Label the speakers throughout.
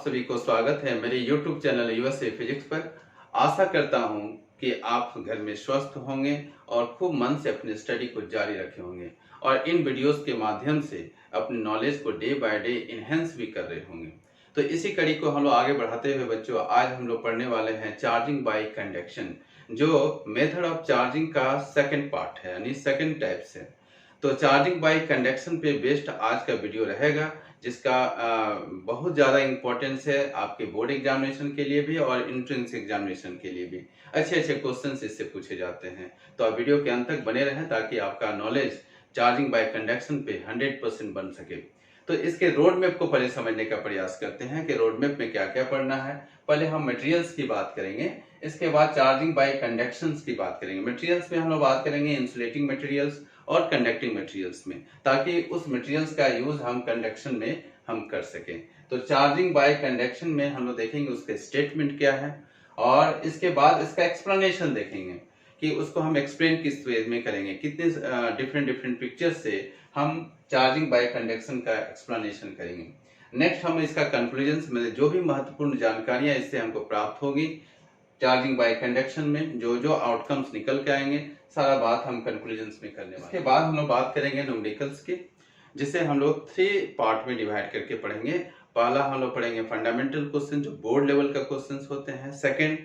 Speaker 1: सभी को स्वागत है मेरे YouTube चैनल यूएसए फिजिक्स पर। आशा करता हूं कि आप घर में स्वस्थ होंगे और खूब मन से अपनी स्टडी को जारी रखे होंगे और इन वीडियोस के माध्यम से अपनी नॉलेज को डे बाय डे इनहेंस भी कर रहे होंगे। तो इसी कड़ी को हम लोग आगे बढ़ाते हुए बच्चों, आज हम लोग पढ़ने वाले हैं चार्जिंग बाय कंडक्शन, जो मेथड ऑफ चार्जिंग का सेकेंड पार्ट है, यानी सेकेंड टाइप से। तो चार्जिंग बाय कंडक्शन पे बेस्ड आज का वीडियो रहेगा, जिसका बहुत ज़्यादा इम्पोर्टेंस है आपके बोर्ड एग्जामिनेशन के लिए भी और एंट्रेंस एग्जामिनेशन के लिए भी। अच्छे अच्छे क्वेश्चंस इससे पूछे जाते हैं, तो आप वीडियो के अंत तक बने रहें ताकि आपका नॉलेज चार्जिंग बाय कंडक्शन पे 100% बन सके। तो इसके रोड मैप को पहले समझने का प्रयास करते हैं कि रोड मैप में क्या क्या पढ़ना है। पहले हम मटेरियल्स की बात करेंगे, इसके बाद चार्जिंग बाय कंडक्शंस की बात करेंगे। मटेरियल्स में हम लोग बात करेंगे इंसुलेटिंग मटेरियल्स और कंडक्टिंग मटेरियल्स में, ताकि उस मटेरियल्स का यूज हम कंडक्शन में हम कर सकें। तो चार्जिंग बाय कंडक्शन में हम लोग देखेंगे उसके स्टेटमेंट क्या है, और इसके बाद इसका एक्सप्लेनेशन देखेंगे कि उसको हम एक्सप्लेन किस वे में करेंगे, कितने डिफरेंट पिक्चर्स से हम चार्जिंग बाय कंडक्शन का एक्सप्लेनेशन करेंगे। नेक्स्ट हम इसका कंक्लूजन में जो भी महत्वपूर्ण जानकारियां इससे हमको प्राप्त होगी चार्जिंग बाय कंडक्शन में, जो जो आउटकम्स निकल के आएंगे, सारा बात हम कंक्लूजन्स में करने वाले हैं। इसके बाद हम लोग बात करेंगे न्यूमेरिकल्स की, जिसे हम लोग 3 पार्ट में डिवाइड करके पढ़ेंगे। पहला हम लोग पढ़ेंगे फंडामेंटल क्वेश्चन, जो बोर्ड लेवल का क्वेश्चन होते हैं। सेकंड,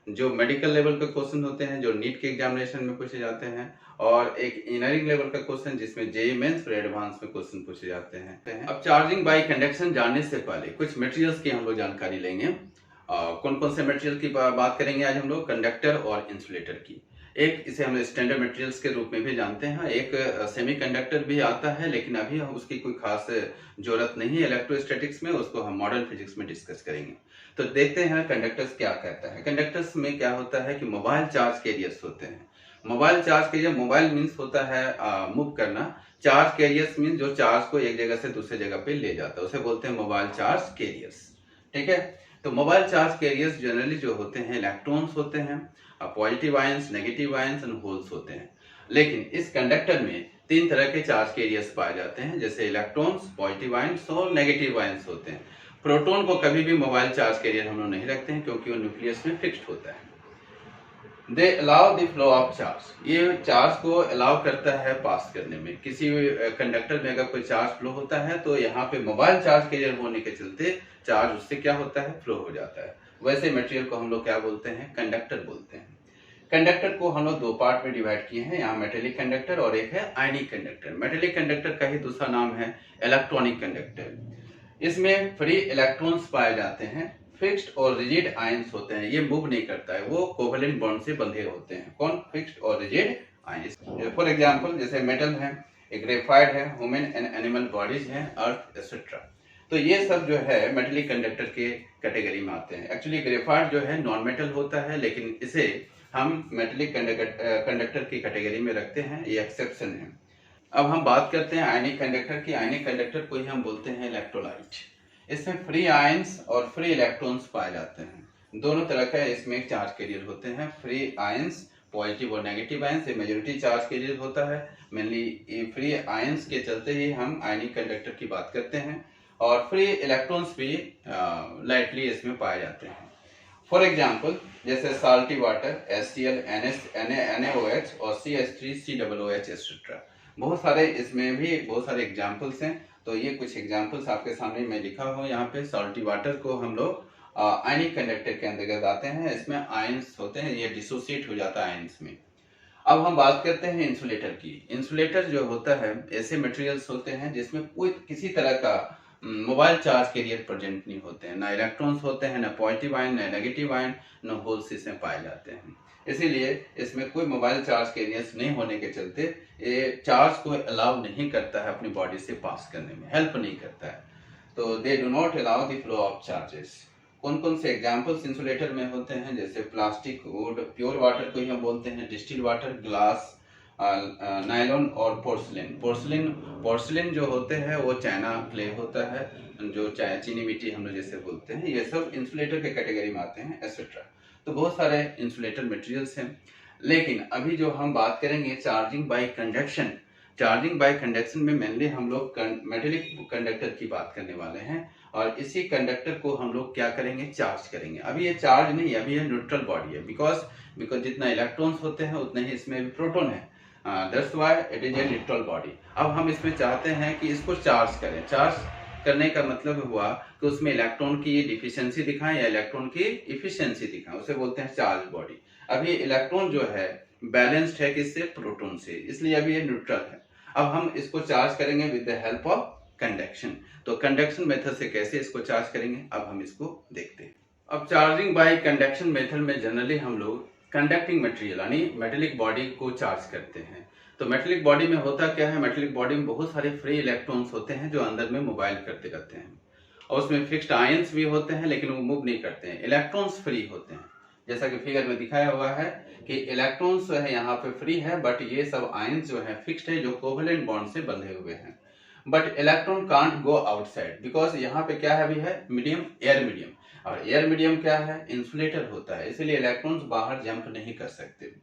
Speaker 1: जो मेडिकल लेवल का क्वेश्चन होते हैं, जो नीट के एग्जामिनेशन में पूछे जाते हैं। और एक इंजीनियरिंग लेवल का क्वेश्चन, जिसमें जेईई मेंस और एडवांस में क्वेश्चन पूछे जाते हैं। अब चार्जिंग बाय कंडक्शन जानने से पहले कुछ मटेरियल्स की हम लोग जानकारी लेंगे। कौन कौन से मटेरियल की बात करेंगे आज हम लोग? कंडक्टर और इंसुलेटर की। एक इसे हम स्टैंडर्ड मटेरियल्स के रूप में भी जानते हैं, एक सेमीकंडक्टर भी आता है, लेकिन अभी हम उसकी कोई खास जरूरत नहीं है इलेक्ट्रोस्टैटिक्स में, उसको हम मॉडर्न फिजिक्स में डिस्कस करेंगे। तो देखते हैं कंडक्टर्स क्या कहता है। कंडक्टर्स में क्या होता है कि मोबाइल चार्ज कैरियर्स होते हैं। Mobile charge carrier, mobile means होता है मूव करना, चार्ज कैरियर्स मीन्स जो चार्ज को एक जगह से दूसरे जगह पे ले जाता है, उसे बोलते हैं मोबाइल चार्ज कैरियर्स। ठीक है, तो मोबाइल चार्ज कैरियर्स जनरली जो होते हैं इलेक्ट्रॉन्स होते हैं, positive ions, negative ions and holes होते हैं। लेकिन इस कंडक्टर में 3 तरह के चार्ज कैरियर्स पाए जाते हैं, जैसे इलेक्ट्रॉन्स, पॉजिटिव आयंस और नेगेटिव आयंस होते हैं। प्रोटॉन को कभी भी मोबाइल चार्ज कैरियर हम लोग नहीं रखते हैं, क्योंकि वो न्यूक्लियस में फिक्स्ड होता है। They allow the flow of charge, ये चार्ज को अलाउ करता है पास करने में। किसी कंडक्टर में अगर कोई चार्ज फ्लो होता है तो यहाँ पे मोबाइल चार्ज कैरियर होने के चलते चार्ज उससे क्या होता है, फ्लो हो जाता है। वैसे मटेरियल को हम लोग क्या बोलते हैं? कंडक्टर बोलते हैं। कंडक्टर को हम लोग 2 पार्ट में डिवाइड किए हैं, यहाँ मेटेलिक कंडक्टर और एक है आयनिक कंडक्टर। मेटेलिक कंडक्टर का ही दूसरा नाम है इलेक्ट्रॉनिक कंडक्टर। इसमें फ्री इलेक्ट्रॉन्स पाए जाते हैं, फिक्स्ड और रिजिड आयंस होते हैं, ये मूव नहीं करता है, वो कोवेलेंट बॉन्ड से बंधे होते हैं। कौन? फिक्स्ड और रिजिड आयंस। फॉर एग्जांपल जैसे मेटल है, ग्रेफाइट है, ह्यूमन एंड एनिमल बॉडीज हैं, अर्थ एक्सेट्रा। तो ये सब जो है मेटेलिक कंडक्टर के कैटेगरी में आते हैं। एक्चुअली ग्रेफाइट जो है नॉन मेटल होता है, लेकिन इसे हम मेटेलिक कंडक्टर की कैटेगरी में रखते हैं, ये एक्सेप्शन है। अब हम बात करते हैं आयनिक कंडक्टर की। आयनिक कंडक्टर को ही हम बोलते हैं इलेक्ट्रोलाइट। इसमें फ्री आयंस और फ्री इलेक्ट्रॉन्स पाए जाते हैं, दोनों तरह का इसमें चार्ज कैरियर होते हैं। फ्री आयंस, पॉजिटिव और नेगेटिव आयंस, ये मेजॉरिटी चार्ज कैरियर होता है। मेनली फ्री आयंस के चलते ही हम आयनिक कंडक्टर की बात करते हैं, और फ्री इलेक्ट्रॉन्स भी लाइटली इसमें पाए जाते हैं। फॉर एग्जाम्पल जैसे साल्टी वाटर, HCl, NaOH और CH3, COOH एक्सेट्रा, बहुत सारे इसमें भी बहुत सारे एग्जाम्पल्स हैं। तो ये कुछ एग्जाम्पल्स आपके सामने मैं लिखा हूँ यहाँ पे। साल्टी वाटर को हम लोग आयनिक कंडक्टर के अंतर्गत आते हैं, इसमें आयंस होते हैं, ये डिसोसिएट हो जाता है आयंस में। अब हम बात करते हैं इंसुलेटर की। इंसुलेटर जो होता है ऐसे मटेरियल्स होते हैं जिसमें कोई किसी तरह का मोबाइल चार्ज कैरियर प्रेजेंट नहीं होते हैं, ना इलेक्ट्रॉन्स होते हैं, ना पॉजिटिव आयन, ना नेगेटिव आयन, ना होल्स इसमें पाए जाते हैं। इसीलिए इसमें कोई मोबाइल चार्ज कैरियर्स नहीं होने के चलते ये चार्ज को अलाउ नहीं करता है अपनी बॉडी से पास करने में, हेल्प नहीं करता है। तो they do not allow the flow of charges. कौन कौन से एग्जाम्पल्स इंसुलेटर में होते हैं? जैसे प्लास्टिक, वुड, प्योर वाटर को ही हम बोलते हैं डिस्टिल वाटर, ग्लास, नायलॉन और पोर्सलिन। पोर्सलिन जो होते हैं वो चाइना क्ले होता है, जो चीनी मिट्टी हम लोग जैसे बोलते हैं, ये सब इंसुलेटर के कैटेगरी में आते हैं एक्सेट्रा। तो बहुत सारे इंसुलेटर मटेरियल्स हैं। लेकिन अभी जो हम बात करेंगे charging by conduction, charging by conduction में मेनली हम लोग मेटेलिक कंडक्टर की बात करने वाले हैं और इसी कंडक्टर को हम लोग क्या करेंगे, चार्ज करेंगे। अभी ये चार्ज नहीं है, अभी ये न्यूट्रल बॉडी है, बिकॉज जितना इलेक्ट्रॉन्स होते हैं उतने ही इसमें भी प्रोटॉन है, that's why it is a neutral body. अब हम इसमें चाहते हैं कि इसको चार्ज करें। चार्ज करने का मतलब हुआ कि उसमें इलेक्ट्रॉन की डिफिशियंसी दिखाएं या इलेक्ट्रॉन की इफिशियंसी दिखाएं, उसे बोलते हैं चार्ज बॉडी। अब ये इलेक्ट्रॉन जो है बैलेंस्ड है किससे, प्रोटॉन से, इसलिए अभी ये न्यूट्रल है। अब हम इसको चार्ज करेंगे with the help of conduction. तो कंडक्शन मेथड से कैसे इसको चार्ज करेंगे, अब हम इसको देखते हैं। अब चार्जिंग बाय कंडक्शन मेथड में जनरली हम लोग कंडक्टिंग मटेरियल यानी मेटेलिक बॉडी को चार्ज करते हैं। तो मेटेलिक बॉडी में होता क्या है, मेटेलिक बॉडी में बहुत सारे फ्री इलेक्ट्रॉन्स होते हैं जो अंदर में मोबाइल करते रहते हैं, और उसमें फिक्स्ड आयंस भी होते हैं लेकिन वो मूव नहीं करते हैं, इलेक्ट्रॉन्स फ्री होते हैं। जैसा कि फिगर में दिखाया हुआ है कि इलेक्ट्रॉन्स जो है यहाँ पे फ्री है, बट ये सब आयंस जो है फिक्स्ड है, जो कोवेलेंट बॉन्ड से बंधे हुए हैं। But electron can't go outside, because यहाँ पे क्या है, अभी है मीडियम, एयर मीडियम, और एयर मीडियम क्या है, इंसुलेटर होता है, इसीलिए इलेक्ट्रॉन्स बाहर जंप नहीं कर सकते।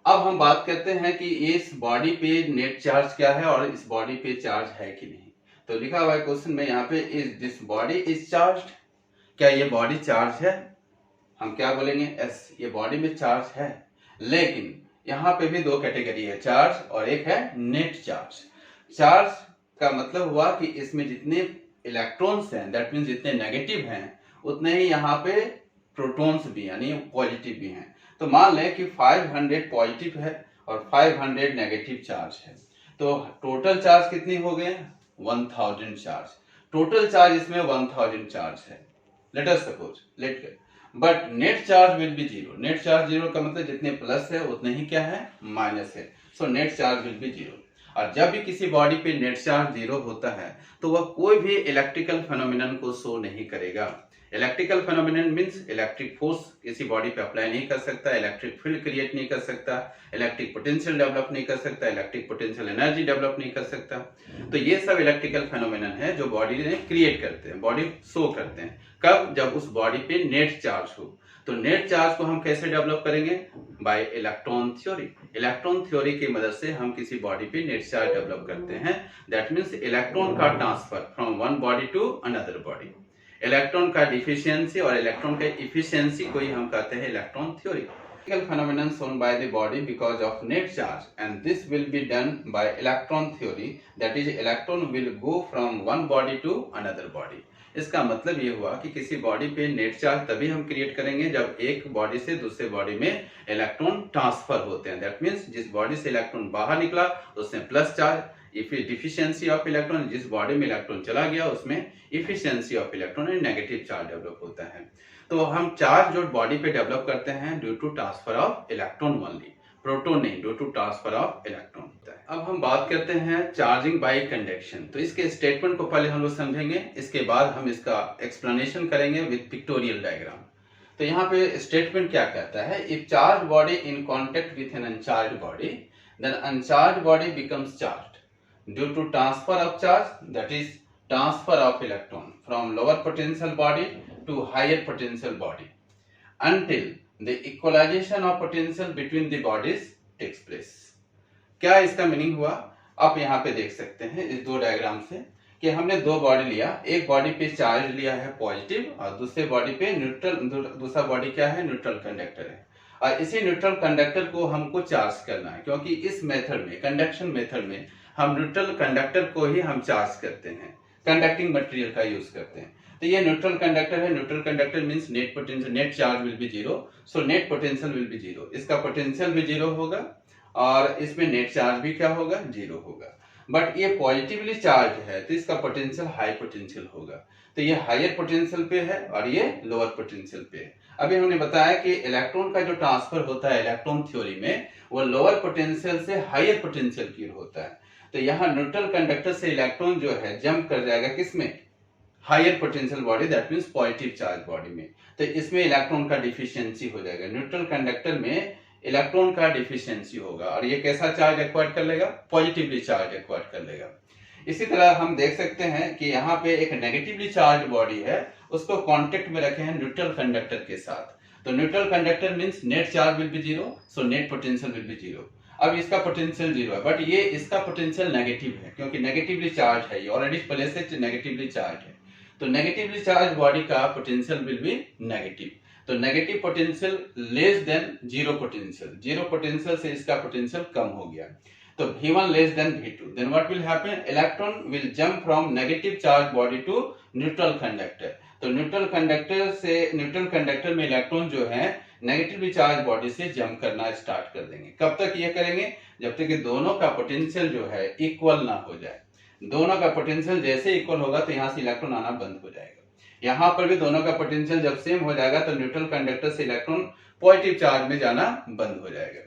Speaker 1: अब हम बात करते हैं कि इस बॉडी पे नेट चार्ज क्या है और इस बॉडी पे चार्ज है कि नहीं। तो लिखा हुआ है क्वेश्चन में यहाँ पे, is this body is charged, क्या ये बॉडी चार्ज है, हम क्या बोलेंगे, एस, ये बॉडी में चार्ज है। लेकिन यहाँ पे भी दो कैटेगरी है, चार्ज और एक है नेट चार्ज। चार्ज का मतलब हुआ कि इसमें जितने इलेक्ट्रॉन्स हैं, दैट मीन्स जितने नेगेटिव हैं उतने ही यहाँ पे प्रोटॉन्स भी यानी पॉजिटिव भी हैं। तो मान लें कि 500 पॉजिटिव है और 500 नेगेटिव चार्ज है, तो टोटल चार्ज कितनी हो गए, 1000 चार्ज। टोटल चार्ज इसमें 1000 चार्ज है, let us suppose, but net charge will B zero. Net charge zero का मतलब जितने प्लस है उतने ही क्या है, माइनस है, so net charge will B zero. और जब भी किसी बॉडी पे नेट चार्ज जीरो होता है तो वह कोई भी इलेक्ट्रिकल फेनोमेनन को शो नहीं करेगा। Electrical phenomenon means electric force किसी बॉडी पे अप्लाई नहीं कर सकता, इलेक्ट्रिक फील्ड क्रिएट नहीं कर सकता, इलेक्ट्रिक पोटेंशियल डेवलप नहीं कर सकता, इलेक्ट्रिक पोटेंशियल एनर्जी डेवलप नहीं कर सकता। तो ये सब इलेक्ट्रिकल फेनोमेनन है जो बॉडी ने क्रिएट करते हैं, बॉडी शो करते हैं। कब, जब उस बॉडी पे नेट चार्ज हो। तो नेट चार्ज को हम कैसे डेवलप करेंगे, bye electron theory. Electron theory की मदद से हम किसी बॉडी पे नेट चार्ज डेवलप करते हैं, दैट मीन्स इलेक्ट्रॉन का transfer from one body to another body. Electron का डिफिशियंसी और इलेक्ट्रॉन का इफिशियंसी को ही हम कहते हैं electron theory. Electrical phenomenon shown by the body because of net charge, and this will be done by electron theory, that is electron will go from one body to another body। इसका मतलब ये हुआ कि किसी body पे net charge तभी हम create करेंगे जब एक बॉडी से दूसरे बॉडी में इलेक्ट्रॉन ट्रांसफर होते हैं, दैट मीन्स जिस बॉडी से इलेक्ट्रॉन बाहर निकला उसमें plus charge, deficiency of electron, जिस बॉडी में इलेक्ट्रॉन चला गया उसमें efficiency of electron negative charge develop होता है। तो हम चार्ज जो बॉडी पे डेवलप करते हैं due to transfer of electron only, proton नहीं, due to transfer of electron होता है। अब हम बात करते हैं चार्जिंग बाय कंडक्शन। तो इसके स्टेटमेंट को पहले हम लोग समझेंगे, इसके बाद हम इसका एक्सप्लेनेशन करेंगे विद पिक्टोरियल डायग्राम। तो यहाँ पे स्टेटमेंट क्या कहता है, if charge body in contact with an uncharge body then uncharge body becomes charge due to transfer of charge, that is transfer of electron from lower potential body to higher potential body until the equalization of potential between the bodies takes place। क्या इसका meaning हुआ, आप यहाँ पे देख सकते हैं इस दो डायग्राम से कि हमने दो बॉडी लिया, एक बॉडी पे चार्ज लिया है पॉजिटिव और दूसरे बॉडी पे न्यूट्रल, दूसरा बॉडी क्या है, न्यूट्रल कंडक्टर है। और इसी न्यूट्रल कंडक्टर को हमको चार्ज करना है, क्योंकि इस मेथड में, कंडक्शन मेथड में हम न्यूट्रल कंडक्टर को ही हम चार्ज करते हैं, कंडक्टिंग मटेरियल का यूज करते हैं। तो ये न्यूट्रल कंडक्टर है, neutral conductor means net potential, net charge will B zero, so net potential will B zero. इसका पोटेंशियल भी जीरो होगा और इसमें नेट चार्ज भी क्या होगा, जीरो होगा। बट ये पॉजिटिवली चार्ज है तो इसका पोटेंशियल हाई पोटेंशियल होगा। तो ये हायर पोटेंशियल पे है और ये लोअर पोटेंशियल पे है। अभी हमने बताया कि इलेक्ट्रॉन का जो ट्रांसफर होता है इलेक्ट्रॉन थ्योरी में, वो लोअर पोटेंशियल से हायर पोटेंशियल की ओर होता है। तो यहाँ न्यूट्रल कंडक्टर से इलेक्ट्रॉन जो है जंप कर जाएगा किसमें, higher potential body, that means positive charge body में। तो इसमें इलेक्ट्रॉन का डिफिशियंसी हो जाएगा, न्यूट्रल कंडक्टर में इलेक्ट्रॉन का डिफिशियंसी होगा और ये कैसा चार्ज एक्वायर कर लेगा, पॉजिटिवली चार्ज एक्वायर कर लेगा। इसी तरह हम देख सकते हैं कि यहाँ पे एक नेगेटिवली चार्ज बॉडी है, उसको कांटेक्ट में रखे हैं न्यूट्रल कंडक्टर के साथ। तो neutral conductor means net charge will B zero, so net potential will B zero. अब इसका पोटेंशियल 0 है, बट ये इसका पोटेंशियल नेगेटिव है क्योंकि नेगेटिवली चार्ज है, ये ऑलरेडी पहले से नेगेटिवली चार्ज है। तो नेगेटिवली चार्ज बॉडी का पोटेंशियल विल बी नेगेटिव। तो negative potential less than zero potential, zero potential से इसका पोटेंशियल कम हो गया। तो V1 less than V2, then what will happen, electron will jump from negative charge body to neutral conductor. तो neutral conductor में electron जो है नेगेटिवली चार्ज बॉडी से जंप करना स्टार्ट कर देंगे। कब तक ये करेंगे, जब तक कि दोनों का पोटेंशियल जो है इक्वल ना हो जाए। दोनों का पोटेंशियल जैसे इक्वल होगा तो यहाँ से इलेक्ट्रॉन आना बंद हो जाएगा। यहाँ पर भी दोनों का पोटेंशियल जब सेम हो जाएगा तो न्यूट्रल कंडक्टर से इलेक्ट्रॉन पॉजिटिव चार्ज में जाना बंद हो जाएगा।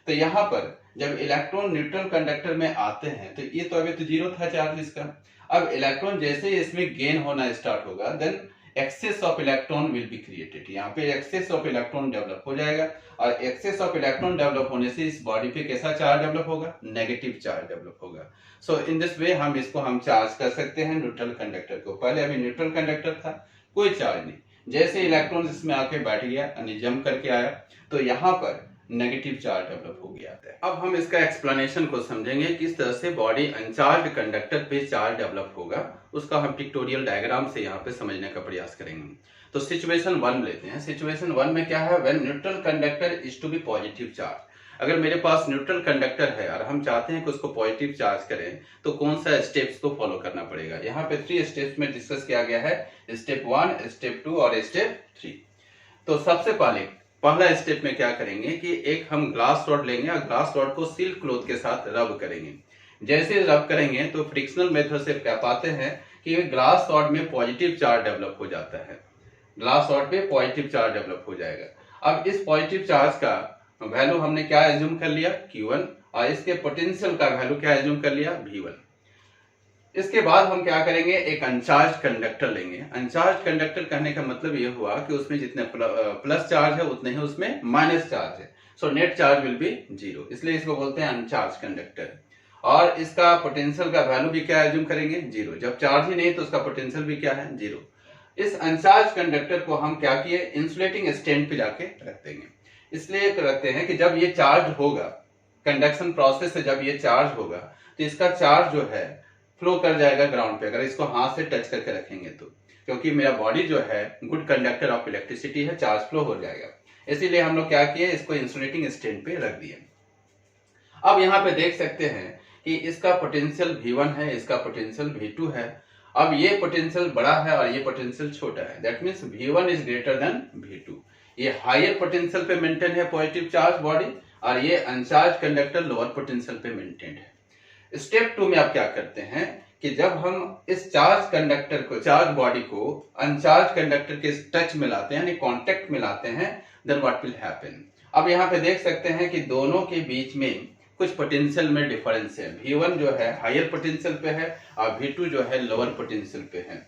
Speaker 1: तो यहाँ पर जब इलेक्ट्रॉन न्यूट्रल कंडक्टर में आते हैं तो ये तो अभी तो जीरो था चार्ज इसका। अब इलेक्ट्रॉन जैसे ही इसमें गेन होना स्टार्ट होगा then excess of electron will be created. यहाँ पे एक्सेस ऑफ इलेक्ट्रॉन डेवलप हो जाएगा और एक्सेस ऑफ इलेक्ट्रॉन डेवलप होने से इस बॉडी पे कैसा चार्ज डेवलप होगा, नेगेटिव चार्ज डेवलप होगा। सो इन दिस वे हम चार्ज कर सकते हैं न्यूट्रल कंडक्टर को। पहले अभी न्यूट्रल कंडक्टर था, कोई चार्ज नहीं, जैसे इलेक्ट्रॉन इसमें आके बैठ गया यानी जंप करके आया तो यहाँ पर नेगेटिव चार्ज डेवलप हो गया है। अब हम इसका एक्सप्लेनेशन को समझेंगे किस तरह से बॉडी अनचार्ज कंडक्टर पे चार्ज डेवलप होगा, उसका हम पिक्टोरियल डायग्राम से यहाँ पे समझने का प्रयास करेंगे। तो सिचुएशन 1 लेते हैं। सिचुएशन 1 में क्या है, when neutral conductor is to be positive charge. अगर मेरे पास न्यूट्रल कंडक्टर है और हम चाहते हैं कि उसको पॉजिटिव चार्ज करें तो कौन सा स्टेप्स को फॉलो करना पड़ेगा। यहाँ पे 3 स्टेप्स में डिस्कस किया गया है, स्टेप 1, स्टेप 2 और स्टेप 3। तो सबसे पहला स्टेप में क्या करेंगे कि एक हम ग्लास रॉड लेंगे और ग्लास रॉड को सिल्क क्लॉथ के साथ रब करेंगे। जैसे रब करेंगे तो फ्रिक्शनल मेथड से क्या पाते हैं कि ग्लास रॉड में पॉजिटिव चार्ज डेवलप हो जाता है, ग्लास रॉड पे पॉजिटिव चार्ज डेवलप हो जाएगा। अब इस पॉजिटिव चार्ज का वैल्यू हमने क्या एज्यूम कर लिया, Q1, और इसके पोटेंशियल का वैल्यू क्या एज्यूम कर लिया, V1। इसके बाद हम क्या करेंगे, एक अनचार्ज कंडक्टर लेंगे। अनचार्ज कंडक्टर कहने का मतलब यह हुआ कि उसमें जितने प्लस चार्ज है उतने ही उसमें माइनस चार्ज है, so net charge will B 0, इसलिए इसको बोलते हैं अनचार्ज कंडक्टर। और इसका पोटेंशियल का वैल्यू भी क्या एज्यूम करेंगे, 0। जब चार्ज ही नहीं तो उसका पोटेंशियल भी क्या है, 0। इस अनचार्ज कंडक्टर को हम क्या किए, इंसुलेटिंग स्टैंड पे जाके रख देंगे। इसलिए रखते हैं कि जब ये चार्ज होगा, कंडक्शन प्रोसेस से जब ये चार्ज होगा तो इसका चार्ज जो है फ्लो कर जाएगा ग्राउंड पे, अगर इसको हाथ से टच करके रखेंगे तो, क्योंकि मेरा बॉडी जो है गुड कंडक्टर ऑफ इलेक्ट्रिसिटी है, चार्ज फ्लो हो जाएगा। इसीलिए हम लोग क्या किए, इसको इंसुलेटिंग स्टैंड पे रख दिए। अब यहाँ पे देख सकते हैं कि इसका पोटेंशियल V1 है, इसका पोटेंशियल V2 है। अब ये पोटेंशियल बड़ा है और ये पोटेंशियल छोटा है, that means V1 is greater than V2। ये हायर पोटेंशियल पे मेंटेन है पॉजिटिव चार्ज बॉडी और ये अनचार्ज कंडक्टर लोअर पोटेंशियल पे मेंटेन है। स्टेप 2 में आप क्या करते हैं कि जब हम इस चार्ज कंडक्टर को, चार्ज बॉडी को अनचार्ज कंडक्टर के टच में लाते हैं, यानी कांटेक्ट में लाते हैं, देन व्हाट विल हैपन। अब यहाँ पे देख सकते हैं कि दोनों के बीच में कुछ पोटेंशियल में डिफरेंस है। V1 जो है हायर पोटेंशियल पे है और V2 जो है लोअर पोटेंशियल पे है।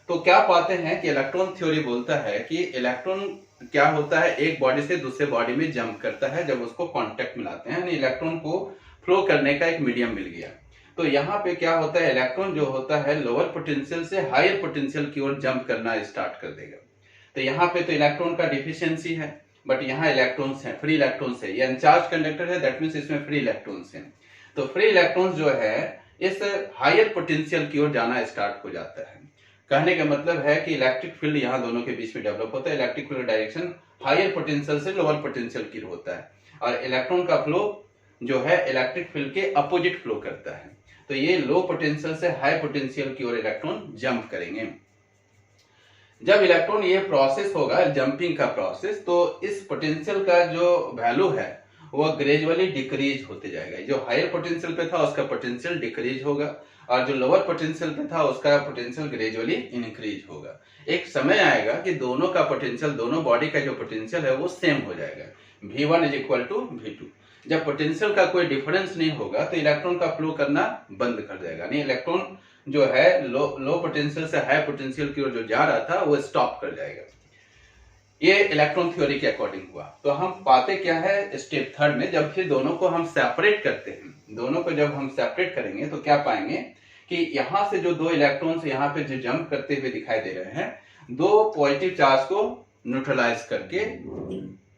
Speaker 1: तो क्या पाते हैं कि इलेक्ट्रॉन थ्योरी बोलता है कि इलेक्ट्रॉन क्या होता है, एक बॉडी से दूसरे बॉडी में जंप करता है जब उसको कांटेक्ट में लाते हैं, यानी इलेक्ट्रॉन को फ्लो करने का एक मीडियम मिल गया। तो यहाँ पे क्या होता है, इलेक्ट्रॉन जो होता है लोअर पोटेंशियल से हायर पोटेंशियल की ओर जंप करना स्टार्ट कर देगा। तो यहाँ पे तो इलेक्ट्रॉन का डिफिशियंसी है, बट यहाँ इलेक्ट्रॉन्स हैं, फ्री इलेक्ट्रॉन्स है। ये अनचार्ज कंडक्टर है, दैट मीन्स इसमें फ्री इलेक्ट्रॉन्स हैं। तो फ्री इलेक्ट्रॉन्स जो है इस हायर पोटेंशियल की ओर जाना स्टार्ट हो जाता है। कहने का मतलब है कि इलेक्ट्रिक फील्ड यहाँ दोनों के बीच में डेवलप होता है। Electric field direction higher potential से लोअर पोटेंशियल की होता है और इलेक्ट्रॉन का फ्लो जो है इलेक्ट्रिक फील्ड के अपोजिट फ्लो करता है। तो ये लो पोटेंशियल से हाई पोटेंशियल की ओर इलेक्ट्रॉन जंप करेंगे। जब इलेक्ट्रॉन ये प्रोसेस होगा, जंपिंग का प्रोसेस, तो इस पोटेंशियल का जो वैल्यू है वह ग्रेजुअली डिक्रीज होते जाएगा। जो हायर पोटेंशियल पे था उसका पोटेंशियल डिक्रीज होगा और जो लोअर पोटेंशियल पे था उसका पोटेंशियल ग्रेजुअली इंक्रीज होगा। एक समय आएगा कि दोनों का पोटेंशियल, दोनों बॉडी का जो पोटेंशियल है वो सेम हो जाएगा, V1 is equal to V2। जब पोटेंशियल का कोई डिफरेंस नहीं होगा तो इलेक्ट्रॉन का फ्लो करना बंद कर देगा, नहीं इलेक्ट्रॉन जो है लो पोटेंशियल से हाई पोटेंशियल की ओर जो जा रहा था वो स्टॉप कर जाएगा। ये इलेक्ट्रॉन थ्योरी के अकॉर्डिंग हुआ। तो हम पाते क्या है स्टेप 3 में, जब फिर दोनों को हम सेपरेट करते हैं, दोनों को जब हम सेपरेट करेंगे तो क्या पाएंगे कि यहाँ से जो 2 इलेक्ट्रॉन्स यहाँ पे जो जंप करते हुए दिखाई दे रहे हैं, 2 पॉजिटिव चार्ज को न्यूट्रलाइज करके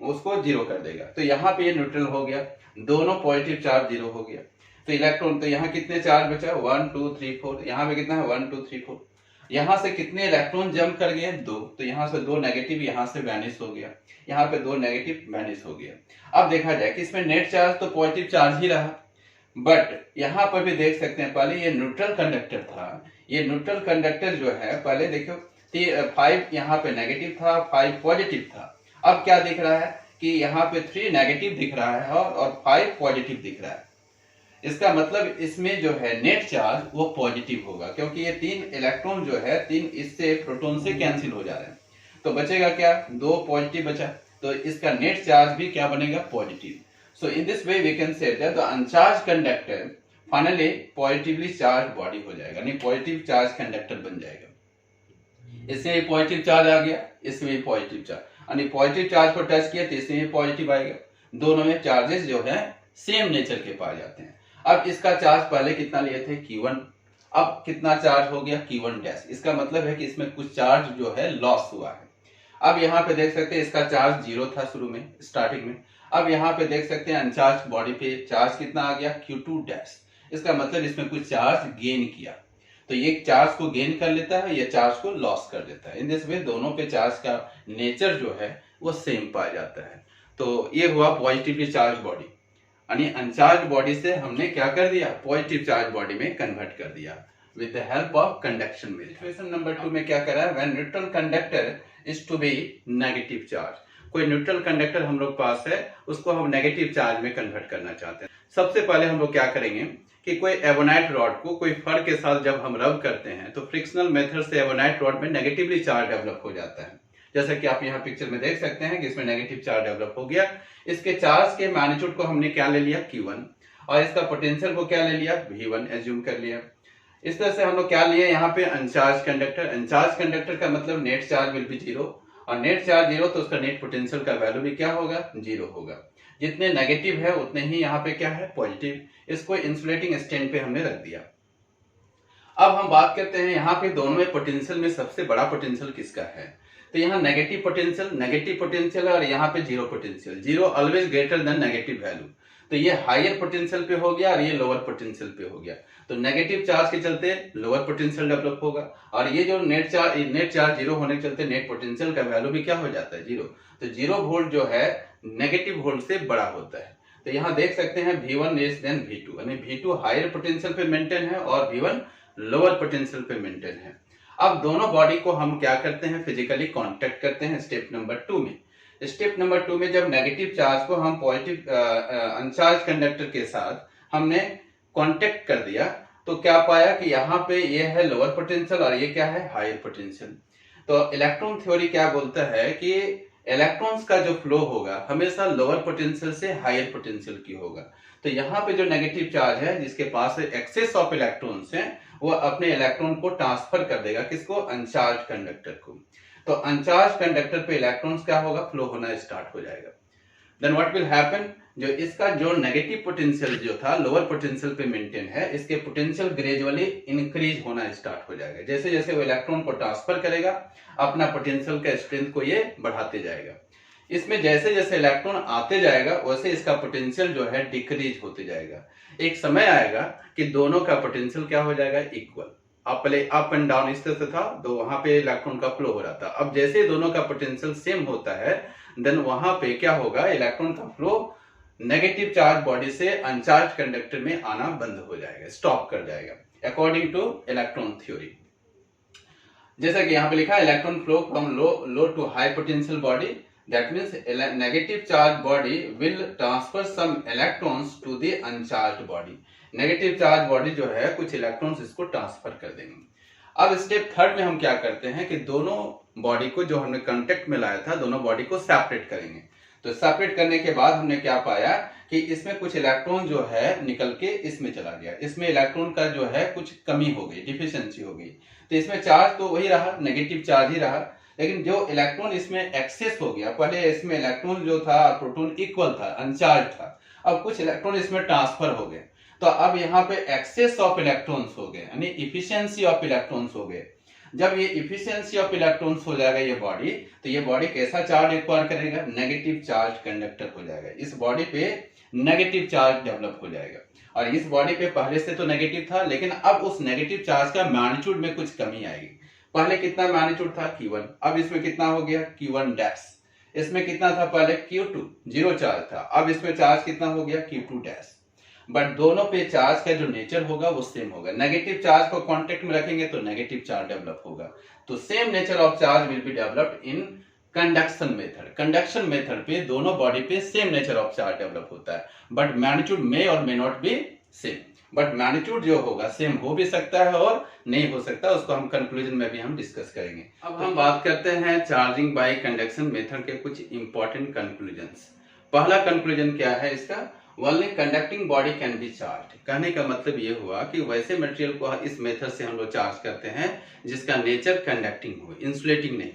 Speaker 1: उसको जीरो कर देगा। तो यहाँ पे ये न्यूट्रल हो गया, दोनों पॉजिटिव चार्ज जीरो हो गया। तो इलेक्ट्रॉन, तो यहाँ कितने चार्ज बचा, 1 2 3 4, यहाँ पे कितना है 1 2 3 4। यहाँ से कितने इलेक्ट्रॉन जंप कर गए, 2। तो यहाँ से 2 नेगेटिव यहाँ से वैनिश हो गया, यहाँ पे 2 नेगेटिव वैनिश हो गया। अब देखा जाए कि इसमें नेट चार्ज तो पॉजिटिव चार्ज ही रहा, बट यहाँ पर भी देख सकते हैं, पहले ये न्यूट्रल कंडक्टर था, ये न्यूट्रल कंडक्टर जो है पहले देखो 5 यहाँ पे नेगेटिव था, 5 पॉजिटिव था। अब क्या दिख रहा है कि यहाँ पे 3 नेगेटिव दिख रहा है और 5 पॉजिटिव दिख रहा है। इसका मतलब इसमें जो है नेट चार्ज वो पॉजिटिव होगा, क्योंकि ये 3 इलेक्ट्रॉन जो है 3 इससे प्रोटॉन से कैंसिल हो जा रहे हैं। तो बचेगा क्या, 2 पॉजिटिव बचा, तो इसका नेट चार्ज भी क्या बनेगा, positive. So in this way we can say that the uncharge conductor finally positively charge body हो जाएगा, यानी पॉजिटिव चार्ज कंडक्टर बन जाएगा। इसमें पॉजिटिव चार्ज आ गया, इसमें पॉजिटिव चार्ज, यानी पॉजिटिव चार्ज को टच किया तो इसमें पॉजिटिव आएगा। दोनों में चार्जेस जो है सेम नेचर के पाए जाते हैं। अब इसका चार्ज पहले कितना लिए थे, Q1, अब कितना चार्ज हो गया, Q1 डैश। इसका मतलब है कि इसमें कुछ चार्ज जो है लॉस हुआ है। अब यहाँ पे देख सकते हैं इसका चार्ज 0 था शुरू में, स्टार्टिंग में। अब यहाँ पे देख सकते हैं अनचार्ज बॉडी पे चार्ज कितना आ गया, Q2 डैश। इसका मतलब इसमें कुछ चार्ज गेन किया, तो ये चार्ज को गेन कर लेता है, ये चार्ज को लॉस कर देता है। इन दिस वे दोनों पे चार्ज का नेचर जो है वो सेम पाया जाता है। तो ये हुआ पॉजिटिवली चार्ज बॉडी, यानी अनचार्ज बॉडी से हमने क्या कर दिया, पॉजिटिव चार्ज बॉडी में कन्वर्ट कर दिया with the help of conduction method. Situation number 2 में क्या करा है, when neutral conductor is to be negative charge. कोई न्यूट्रल कंडक्टर हम लोग पास है, उसको हम नेगेटिव चार्ज में कन्वर्ट करना चाहते हैं। सबसे पहले हम लोग क्या करेंगे कि कोई एवोनाइट रॉड को कोई फर के साथ जब हम रब करते हैं तो फ्रिक्शनल मेथड से एवोनाइट रॉड में नेगेटिवली चार्ज डेवलप हो जाता है। जैसा कि आप यहाँ पिक्चर में देख सकते हैं कि इसमें नेगेटिव चार्ज डेवलप हो गया। इसके चार्ज के मैग्नीट्यूड को हमने क्या ले लिया, Q1, और इसका पोटेंशियल को क्या ले लिया, V1 एज्यूम कर लिया। इस तरह से हम लोग क्या लिए यहाँ पे अनचार्ज कंडक्टर। अनचार्ज कंडक्टर का मतलब नेट चार्ज विल बी 0, और नेट चार्ज 0 तो उसका नेट पोटेंशियल का वैल्यू भी क्या होगा, 0 होगा। जितने नेगेटिव है उतने ही यहाँ पे क्या है, पॉजिटिव। इसको इंसुलेटिंग स्टैंड पे हमने रख दिया। अब हम बात करते हैं यहाँ पे दोनों में पोटेंशियल में सबसे बड़ा पोटेंशियल किसका है। तो यहाँ नेगेटिव पोटेंशियल और यहाँ पे zero potential, zero always greater than negative value. तो ये हायर पोटेंशियल पे हो गया और ये लोअर पोटेंशियल पे हो गया। तो नेगेटिव चार्ज के चलते लोअर पोटेंशियल डेवलप होगा, और ये जो नेट चार्ज जीरो होने के चलते नेट पोटेंशियल का वैल्यू भी क्या हो जाता है, 0। तो 0 वोल्ट जो है नेगेटिव वोल्ट से बड़ा होता है। तो यहाँ देख सकते हैं V1 लेस देन V2, यानी V2 हायर पोटेंशियल पे मेंटेन है और V1 लोअर पोटेंशियल पे मेंटेन है। अब दोनों बॉडी को हम क्या करते हैं, फिजिकली कांटेक्ट करते हैं स्टेप नंबर 2 में। स्टेप नंबर 2 में जब नेगेटिव चार्ज को हम पॉजिटिव अनचार्ज कंडक्टर के साथ हमने कांटेक्ट कर दिया, तो क्या पाया कि यहाँ पे ये है लोअर पोटेंशियल और ये क्या है, हायर पोटेंशियल। तो इलेक्ट्रॉन थ्योरी क्या बोलता है कि इलेक्ट्रॉन्स का जो फ्लो होगा हमेशा लोअर पोटेंशियल से हायर पोटेंशियल की होगा। तो यहाँ पे जो नेगेटिव चार्ज है जिसके पास एक्सेस ऑफ इलेक्ट्रॉन्स हैं, वो अपने इलेक्ट्रॉन को ट्रांसफर कर देगा, किसको, अनचार्ज कंडक्टर को। तो अनचार्ज कंडक्टर पे इलेक्ट्रॉन्स क्या होगा, फ्लो होना स्टार्ट हो जाएगा। देन व्हाट विल हैपन, जो इसका जो नेगेटिव पोटेंशियल जो था लोअर पोटेंशियल पे मेंटेन है, इसके पोटेंशियल ग्रेजुअली इंक्रीज होना स्टार्ट हो जाएगा। जैसे जैसे वो इलेक्ट्रॉन को ट्रांसफर करेगा अपना पोटेंशियल का स्ट्रेंथ को ये बढ़ाते जाएगा। इसमें जैसे जैसे इलेक्ट्रॉन आते जाएगा वैसे इसका पोटेंशियल जो है डिक्रीज होते जाएगा। एक समय आएगा कि दोनों का पोटेंशियल क्या हो जाएगा, इक्वल। अप एंड डाउन इस तरह से था तो वहां पे इलेक्ट्रॉन का फ्लो हो रहा था। अब जैसे दोनों का पोटेंशियल सेम होता है, देन वहां पे क्या होगा, इलेक्ट्रॉन का फ्लो नेगेटिव चार्ज बॉडी से अनचार्ज कंडक्टर में आना बंद हो जाएगा, स्टॉप कर जाएगा अकॉर्डिंग टू इलेक्ट्रॉन थ्योरी। जैसा कि यहाँ पे लिखा है, electron flow from low to high potential body, that means negative charge body will transfer some electrons to the uncharged body. Negative charge body जो है कुछ इलेक्ट्रॉन्स इसको ट्रांसफर कर देंगे। अब स्टेप 3 में हम क्या करते हैं कि दोनों बॉडी को जो हमने कांटेक्ट में लाया था, दोनों बॉडी को सेपरेट करेंगे। तो सेपरेट करने के बाद हमने क्या पाया कि इसमें कुछ इलेक्ट्रॉन जो है निकल के इसमें चला गया। इसमें इलेक्ट्रॉन का जो है कुछ कमी हो गई, डिफिशियंसी हो गई। तो इसमें चार्ज तो वही रहा, नेगेटिव चार्ज ही रहा, लेकिन जो इलेक्ट्रॉन इसमें एक्सेस हो गया, पहले इसमें इलेक्ट्रॉन जो था प्रोटॉन इक्वल था, अनचार्ज था, अब कुछ इलेक्ट्रॉन इसमें ट्रांसफर हो गए। तो अब यहाँ पे एक्सेस ऑफ इलेक्ट्रॉन्स हो गए, यानी इफिशियंसी ऑफ इलेक्ट्रॉन्स हो गए। जब ये इफिशियंसी ऑफ इलेक्ट्रॉन्स हो जाएगा ये बॉडी, तो ये बॉडी कैसा चार्ज एक्वायर करेगा, नेगेटिव चार्ज कंडक्टर हो जाएगा। इस बॉडी पे नेगेटिव चार्ज डेवलप हो जाएगा, और इस बॉडी पे पहले से तो नेगेटिव था, लेकिन अब उस नेगेटिव चार्ज का मैग्नीट्यूड में कुछ कमी आएगी। पहले कितना मैग्नीट्यूड था Q1, अब इसमें कितना हो गया Q1 डैश। इसमें कितना था पहले Q2, जीरो चार्ज था, अब इसमें चार्ज कितना हो गया Q2 डैश। बट दोनों पे चार्ज का जो नेचर होगा वो सेम होगा। नेगेटिव चार्ज को कांटेक्ट में रखेंगे तो नेगेटिव चार्ज डेवलप होगा। तो same nature of charge will be developed in conduction method. Conduction method पे दोनों बॉडी पे same nature of charge develop होता है, but magnitude may or may not be same. But magnitude जो होगा same हो भी सकता है और नहीं हो सकता, उसको हम कंक्लूजन में भी हम डिस्कस करेंगे। अब हम बात करते हैं चार्जिंग बाय कंडक्शन मेथड के कुछ इंपॉर्टेंट कंक्लूजन्स। पहला कंक्लूजन क्या है इसका, only conducting body can be charge. कहने का मतलब ये हुआ कि वैसे मटेरियल को इस मेथड से हम लोग चार्ज करते हैं जिसका नेचर कंडक्टिंग हो, इंसुलेटिंग नहीं।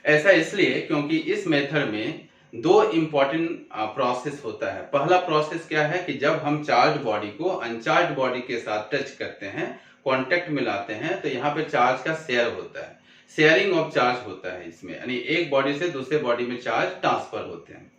Speaker 1: ऐसा इसलिए क्योंकि इस मेथड में दो इंपॉर्टेंट प्रोसेस होता है। पहला प्रोसेस क्या है कि जब हम चार्ज बॉडी को अनचार्ज बॉडी के साथ टच करते हैं, कांटेक्ट में लाते हैं, तो यहाँ पे चार्ज का शेयर होता है, शेयरिंग ऑफ चार्ज होता है इसमें, यानी एक बॉडी से दूसरे बॉडी में चार्ज ट्रांसफर होते हैं।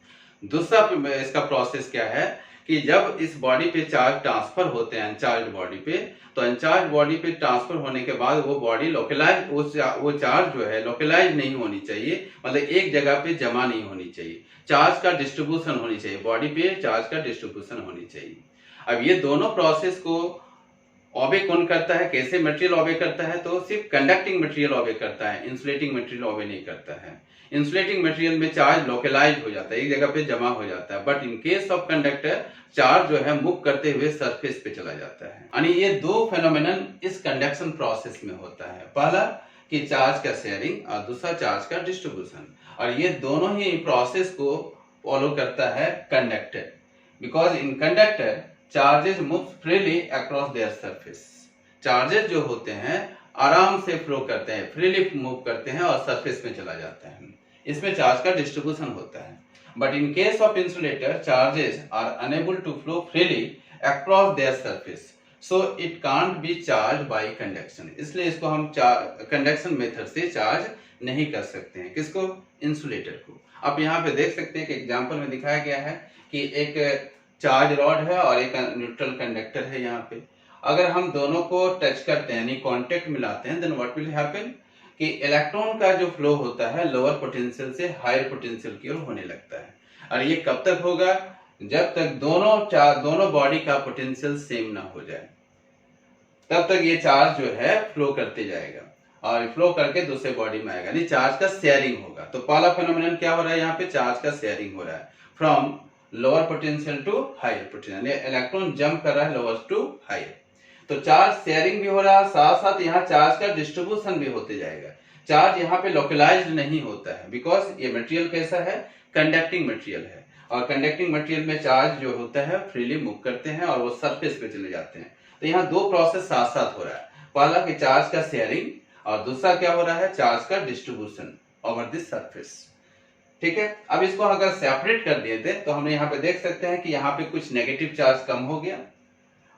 Speaker 1: दूसरा इसका प्रोसेस क्या है कि जब इस बॉडी पे चार्ज ट्रांसफर होते हैं अनचार्ज बॉडी पे, तो अनचार्ज बॉडी पे ट्रांसफर होने के बाद वो बॉडी लोकलाइज, वो चार्ज जो है लोकलाइज नहीं होनी चाहिए, मतलब एक जगह पे जमा नहीं होनी चाहिए, चार्ज का डिस्ट्रीब्यूशन होनी चाहिए, बॉडी पे चार्ज का डिस्ट्रीब्यूशन होनी चाहिए। अब ये दोनों प्रोसेस को ऑबे कौन करता है, कैसे मटेरियल ऑबे करता है, तो सिर्फ कंडक्टिंग मटेरियल ऑबे करता है, इंसुलेटिंग मटेरियल ऑबे नहीं करता है। इंसुलेटिंग मटेरियल में चार्ज लोकलाइज हो जाता है, एक जगह पे जमा हो जाता है, but in case of conductor charge जो है मूव करते हुए सरफेस पे चला जाता है। यानी ये दो फेनोमेनन इस कंडक्शन प्रोसेस में होता है, पहला कि चार्ज का शेयरिंग और दूसरा चार्ज का डिस्ट्रीब्यूशन, और ये दोनों ही प्रोसेस को फॉलो करता है conductor, because in conductor charges move freely across their surface. Charges जो होते हैं आराम से फ्लो करते हैं, फ्रीली मूव करते हैं और सरफेस में चला जाता है, इसमें चार्ज का डिस्ट्रीब्यूशन होता है। But in case of insulator charges are unable to flow freely across their surface, so it can't be charge by conduction. इसलिए इसको हम कंडक्शन मेथड से चार्ज नहीं कर सकते हैं। किसको? इंसुलेटर को। आप यहाँ पे देख सकते हैं कि एग्जांपल में दिखाया गया है कि एक चार्ज रॉड है और एक न्यूट्रल कंडक्टर है। यहाँ पे अगर हम दोनों को टच करते हैं यानी कांटेक्ट मिलाते हैं, देन व्हाट विल हैपन कि इलेक्ट्रॉन का जो फ्लो होता है लोअर पोटेंशियल से हायर पोटेंशियल की ओर होने लगता है। और ये कब तक होगा? जब तक दोनों बॉडी का पोटेंशियल सेम ना हो जाए, तब तक ये चार्ज जो है फ्लो करते जाएगा और फ्लो करके दूसरे बॉडी में आएगा, यानी चार्ज का शेयरिंग होगा। तो पहला फेनोमेनन क्या हो रहा है? यहाँ पे चार्ज का शेयरिंग हो रहा है from lower potential to higher potential, electron jump कर रहा है लोअर टू हायर। तो चार्ज शेयरिंग भी हो रहा है, साथ साथ यहाँ चार्ज का डिस्ट्रीब्यूशन भी होते जाएगा। चार्ज यहाँ पे लोकलाइज्ड नहीं होता है, बिकॉज ये मटेरियल कैसा है? कंडक्टिंग मटेरियल है, और कंडक्टिंग मटेरियल में चार्ज जो होता है फ्रीली मूव करते हैं और वो सरफेस पे चले जाते हैं। तो यहाँ दो प्रोसेस साथ साथ हो रहा है, पहला कि चार्ज का शेयरिंग और दूसरा क्या हो रहा है? चार्ज का डिस्ट्रीब्यूशन ओवर दिस सरफेस। ठीक है, अब इसको अगर सेपरेट कर दिए थे तो हमने यहाँ पे देख सकते हैं कि यहाँ पे कुछ नेगेटिव चार्ज कम हो गया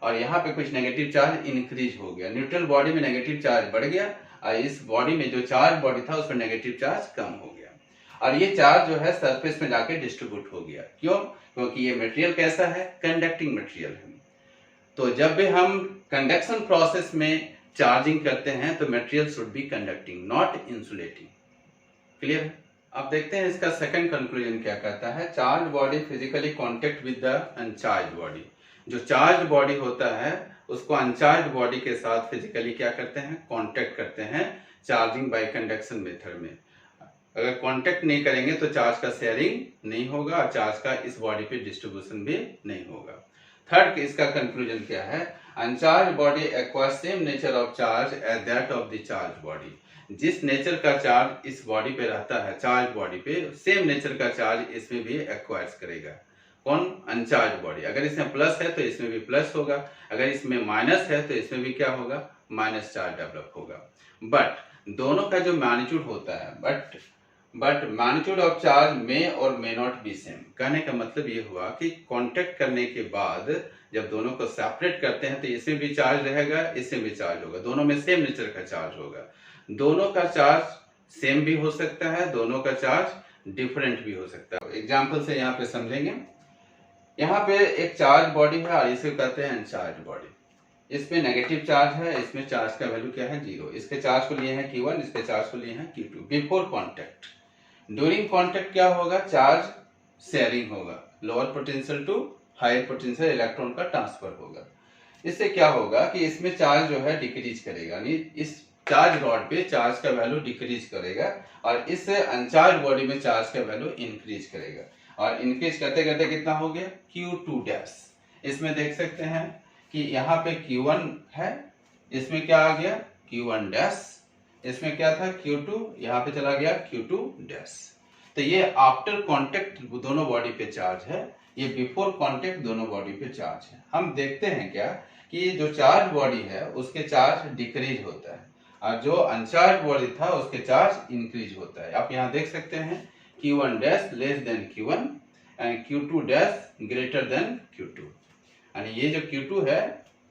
Speaker 1: और यहाँ पे कुछ नेगेटिव चार्ज इंक्रीज हो गया। न्यूट्रल बॉडी में नेगेटिव चार्ज बढ़ गया और इस बॉडी में जो चार्ज बॉडी था उसमें नेगेटिव चार्ज कम हो गया, और ये चार्ज जो है सरफेस में जाके डिस्ट्रीब्यूट हो गया। क्यों? क्योंकि ये मटेरियल कैसा है? कंडक्टिंग मटेरियल है। तो जब भी हम कंडक्शन प्रोसेस में चार्जिंग करते हैं तो material should be conducting, not insulating. Clear है? अब देखते हैं इसका सेकंड कंक्लूजन क्या कहता है। Charge body physically contact with the uncharged body. जो चार्ज बॉडी होता है उसको अनचार्ज बॉडी के साथ फिजिकली क्या करते हैं? कांटेक्ट करते हैं चार्जिंग बाय कंडक्शन मेथड में। अगर कांटेक्ट नहीं करेंगे तो चार्ज का शेयरिंग नहीं होगा और चार्ज का इस बॉडी पे डिस्ट्रीब्यूशन भी नहीं होगा। थर्ड इसका कंक्लूजन क्या है? Uncharge body acquires same nature of charge as that of the charge body. जिस नेचर का चार्ज इस बॉडी पे रहता है, चार्ज बॉडी पे, सेम नेचर का चार्ज इसमें भी एक्वायर्स करेगा। कौन? Uncharge body. अगर इसमें प्लस है तो इसमें भी प्लस होगा, अगर इसमें माइनस है तो इसमें भी क्या होगा? माइनस चार्ज डेवलप होगा। बट दोनों का जो मैग्नीट्यूड होता है, but magnitude of charge may or may not be same. कहने का मतलब ये हुआ कि कांटेक्ट करने के बाद जब दोनों को सेपरेट करते हैं तो इसमें भी चार्ज रहेगा, इसमें भी चार्ज होगा, दोनों में सेम नेचर का चार्ज होगा। दोनों का चार्ज सेम भी हो सकता है, दोनों का चार्ज डिफरेंट भी हो सकता है। एग्जाम्पल से यहाँ पे समझेंगे। यहाँ पे एक चार्ज बॉडी है और इसे कहते हैं अनचार्ज बॉडी। इसमें नेगेटिव चार्ज है, इसमें चार्ज का वैल्यू क्या है, 0। इसके चार्ज को लिए हैं Q1, इसके चार्ज को लिए हैं Q2। Before contact, during contact क्या होगा, चार्ज शेयरिंग होगा, lower potential to higher potential electron का ट्रांसफर होगा। इससे क्या होगा कि इसमें चार्ज जो है डिक्रीज करेगा, यानी इस चार्ज रॉड पे चार्ज का वैल्यू डिक्रीज करेगा और इससे अनचार्ज बॉडी में चार्ज का वैल्यू इंक्रीज करेगा। और इंक्रीज करते करते कितना हो गया, Q2 डैश। इसमें देख सकते हैं कि यहाँ पे Q1 है, इसमें क्या आ गया Q1 डैश, इसमें क्या था Q2, यहाँ पे चला गया Q2 डैश। तो ये आफ्टर कांटेक्ट दोनों बॉडी पे चार्ज है, ये बिफोर कांटेक्ट दोनों बॉडी पे चार्ज है। हम देखते हैं क्या कि जो चार्ज बॉडी है उसके चार्ज डिक्रीज होता है और जो अनचार्ज बॉडी था उसके चार्ज इंक्रीज होता है। आप यहाँ देख सकते हैं Q1 dash less than Q1 and Q2 dash greater than Q2। यानी ये जो Q2 है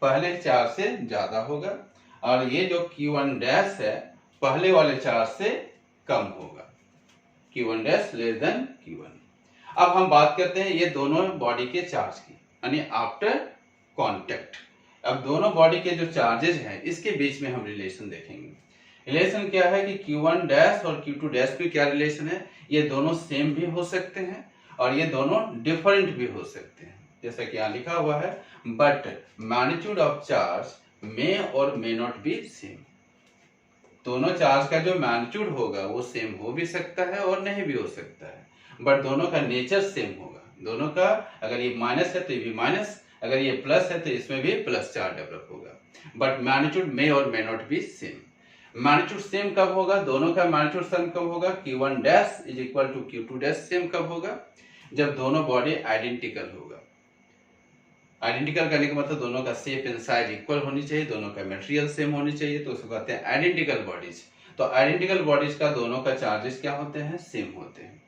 Speaker 1: पहले चार्ज से ज्यादा होगा और ये जो Q1 डैश है पहले वाले चार्ज से कम होगा। Q1 dash less than Q1। अब हम बात करते हैं ये दोनों बॉडी के चार्ज की, यानी आफ्टर कांटेक्ट। अब दोनों बॉडी के जो चार्जेस हैं इसके बीच में हम रिलेशन देखेंगे। रिलेशन क्या है कि Q1 डैश और Q2 डैश पे क्या रिलेशन है, ये दोनों सेम भी हो सकते हैं और ये दोनों डिफरेंट भी हो सकते हैं। जैसा कि यहाँ लिखा हुआ है, but magnitude of charge may or may not be same. दोनों चार्ज का जो मैग्नीट्यूड होगा वो सेम हो भी सकता है और नहीं भी हो सकता है, बट दोनों का नेचर सेम होगा। दोनों का अगर ये माइनस है तो ये भी माइनस, अगर ये प्लस है तो इसमें भी प्लस चार्ज डेवलप होगा, but magnitude may or may not be same. Magnitude same कब होगा, दोनों का मैग्नीट्यूड सेम कब होगा, Q1 dash is equal to Q2 dash same कब होगा, जब दोनों बॉडी आइडेंटिकल होगा। आइडेंटिकल करने का मतलब दोनों का शेप एंड साइज इक्वल होनी चाहिए, दोनों का मटेरियल सेम होनी चाहिए, तो उसको कहते हैं आइडेंटिकल बॉडीज। तो आइडेंटिकल बॉडीज का दोनों का चार्जेस क्या होते हैं, सेम होते हैं,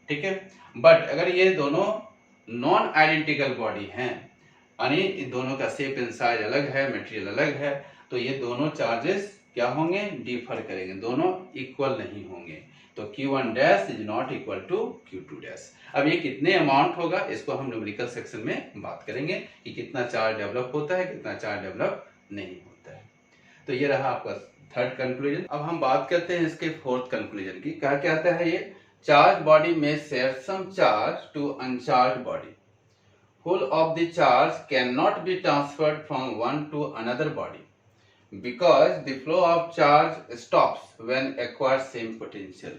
Speaker 1: ठीक है। बट अगर ये दोनों नॉन आइडेंटिकल बॉडी हैं, यानी दोनों का शेप एंड साइज अलग है, मटेरियल अलग है, तो ये दोनों चार्जेस क्या होंगे, डिफर करेंगे, दोनों इक्वल नहीं होंगे। तो Q1 dash is not equal to Q2 dash. अब ये कितने अमाउंट होगा इसको हम न्यूमेरिकल सेक्शन में बात करेंगे कि कितना चार्ज डेवलप होता है, कितना चार्ज डेवलप नहीं होता है। तो ये रहा आपका थर्ड कंक्लूजन। अब हम बात करते हैं इसके फोर्थ कंक्लूजन की। क्या कहता है ये, चार्ज बॉडी में share some charge to uncharge body, whole of the charge cannot be transferred from one to another body because the flow of charge stops when acquires same potential।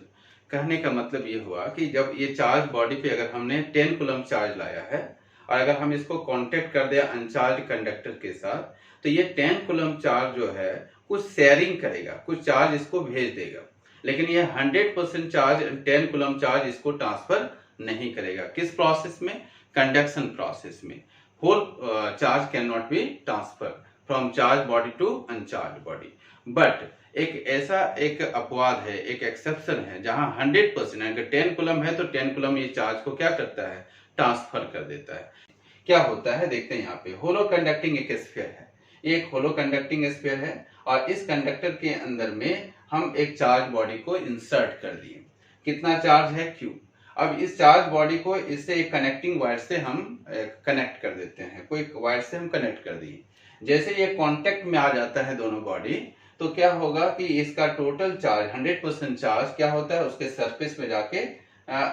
Speaker 1: कहने का मतलब ये हुआ कि जब ये चार्ज बॉडी पे अगर हमने 10 कूलम चार्ज लाया है और अगर हम इसको कांटेक्ट कर दिया अनचार्ज कंडक्टर के साथ, तो ये 10 कूलम चार्ज जो है कुछ शेयरिंग करेगा, कुछ चार्ज इसको भेज देगा, लेकिन ये 100% चार्ज 10 कूलम चार्ज इसको ट्रांसफर नहीं करेगा। किस प्रोसेस में, कंडक्शन प्रोसेस में। Whole charge can not be transfer from charge body to uncharge body. But एक ऐसा एक अपवाद है, एक एक्सेप्शन है, जहां 100% अगर 10 कूलम है तो 10 कूलम ये चार्ज को क्या करता है, ट्रांसफर कर देता है। क्या होता है देखते हैं यहाँ पे। होलो कंडक्टिंग एक स्फीयर है, एक होलो कंडक्टिंग स्फीयर है और इस कंडक्टर के अंदर में हम एक चार्ज बॉडी को इंसर्ट कर दिए। कितना चार्ज है, Q। अब इस चार्ज बॉडी को इससे एक कनेक्टिंग वायर से हम कनेक्ट कर देते हैं, कोई वायर से हम कनेक्ट कर दिए। जैसे ये कांटेक्ट में आ जाता है दोनों बॉडी, तो क्या होगा कि इसका टोटल चार्ज 100% चार्ज क्या होता है, उसके सरफेस में जाके